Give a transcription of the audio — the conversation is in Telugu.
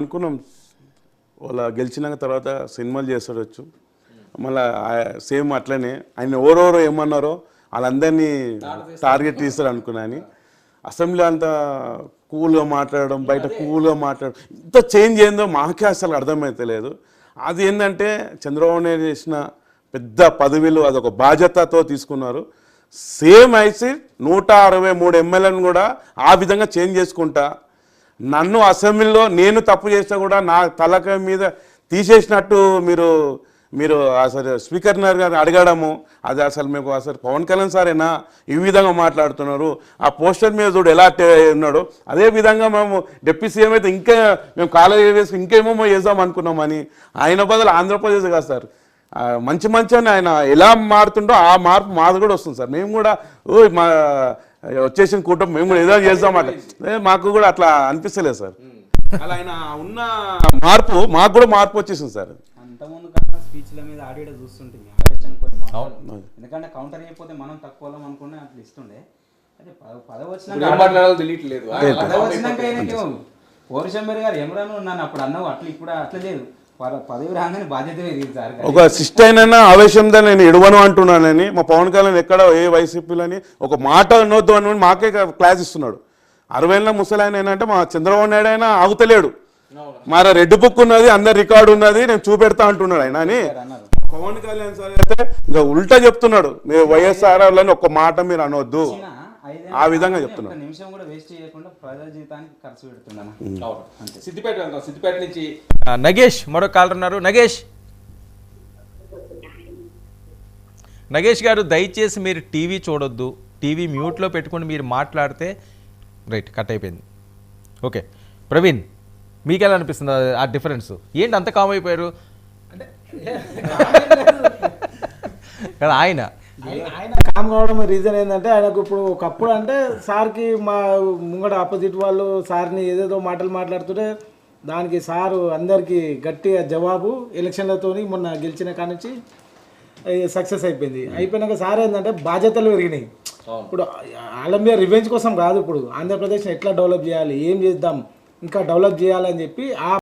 అనుకున్నాం వాళ్ళ గెలిచినాక తర్వాత సినిమాలు చేస్తాడొచ్చు, మళ్ళీ సేమ్ అట్లనే ఆయన ఎవరెవరో ఏమన్నారో వాళ్ళందరినీ టార్గెట్ చేస్తాడు అనుకున్నా. అని అసెంబ్లీ అంతా కూల్గా మాట్లాడడం, బయట కూల్గా మాట్లాడడం, ఇంత చేంజ్ ఏందో మాకే అసలు అర్థమైతలేదు. అది ఏంటంటే చంద్రబాబు నాయుడు చేసిన పెద్ద పదవిలు అదొక బాధ్యతతో తీసుకున్నారు. సేమ్ అయితే 163 ఎమ్మెల్యేలను కూడా ఆ విధంగా చేంజ్ చేసుకుంటా, నన్ను అసెంబ్లీలో నేను తప్పు చేసినా కూడా నా తలక మీద తీసేసినట్టు మీరు అసలు స్పీకర్ గారిని అడగడము, అది అసలు మీకు అసలు పవన్ కళ్యాణ్ సారేనా ఈ విధంగా మాట్లాడుతున్నారు? ఆ పోస్టర్ మీద చూడు ఎలా ఉన్నాడు. అదే విధంగా మేము డిప్యూటీ సీఎం అయితే ఇంకా మేము కాలేజీ వేసి ఇంకేమేమో చేద్దాం అనుకున్నామని, ఆయన బదులు ఆంధ్రప్రదేశ్ కాదు సార్, మంచి అని ఆయన ఎలా మారుతుండో ఆ మార్పు మాది కూడా వస్తుంది సార్. మేము కూడా మా వచ్చేసిన కూటమి మేము కూడా ఏదో చేద్దామట, మాకు కూడా అట్లా అనిపిస్తలేదు సార్. అలా ఆయన ఉన్న మార్పు మాకు కూడా మార్పు వచ్చేసింది సార్. అంతకుముందు కన్నా స్పీచ్ల మీద ఆడియో చూస్తుంటుంది ఆవేశం కొన్ని మాటలు, ఎందుకంటే కౌంటర్ అయిపోతే మనం తక్కువ అనుకునే అట్లా ఇస్తుండే. అదే పదవి వచ్చినాక పోరిశంబరి గారు ఎమరాను నన్ను అప్పుడు అన్నావు అట్లా, ఇప్పుడు అట్లా లేదు, పదవి రాగానే బాధ్యత పెరిగింది సార్. ఒక శిష్టైనా ఆవేశంతో నేను ఎడవను అంటున్నానని మా పవన్ కళ్యాణ్ ఎక్కడ ఏ వైసీపీలని ఒక మాట అనొద్దు అని మాకే క్లాస్ ఇస్తున్నాడు. 60 ఏళ్ళ ముసలాయన ఏంటంటే మా చంద్రబాబు నాయుడు అయినా ఆగుతలేడు, మరి రెడ్ బుక్ ఉన్నది, అందరు రికార్డు ఉన్నది, నేను చూపెడతా అంటున్నాడు ఆయన అని. పవన్ కళ్యాణ్ సార్ అయితే ఇంకా ఉల్టా చెప్తున్నాడు, మీరు వైఎస్ఆర్ అని ఒక మాట మీరు అనొద్దు, ఆ విధంగా చెప్తున్నాడు. నిమిషం కూడా వేస్ట్ చేయకుండా ప్రజల జీవితానికి ఖర్చు పెడుతున్నాను. సిద్దిపేట నుంచి నగేష్ మరో కాలర్ ఉన్నారు. నగేష్ గారు, దయచేసి మీరు టీవీ చూడొద్దు, టీవీ మ్యూట్లో పెట్టుకుని మీరు మాట్లాడితే రైట్ కట్ అయిపోయింది. ఓకే ప్రవీణ్, మీకు ఎలా అనిపిస్తుంది ఆ డిఫరెన్స్ ఏంటి? అంత కామ్ అయిపోయారు కదా ఆయన కామ్ కావడం రీజన్ ఏంటంటే ఆయనకు ఇప్పుడు ఒకప్పుడు అంటే సార్కి మా ముంగడ ఆపోజిట్ వాళ్ళు సార్ని ఏదేదో మాటలు మాట్లాడుతుంటే దానికి సారు అందరికీ గట్టిగా జవాబు ఎలక్షన్లతో మొన్న గెలిచిన కానించి సక్సెస్ అయిపోయినాక సార్ ఏంటంటే బాధ్యతలు పెరిగినాయి. ఇప్పుడు వాళ్ళ మీద రివెంజ్ కోసం కాదు, ఇప్పుడు ఆంధ్రప్రదేశ్ని ఎట్లా డెవలప్ చేయాలి, ఏం చేద్దాం, ఇంకా డెవలప్ చేయాలని చెప్పి ఆ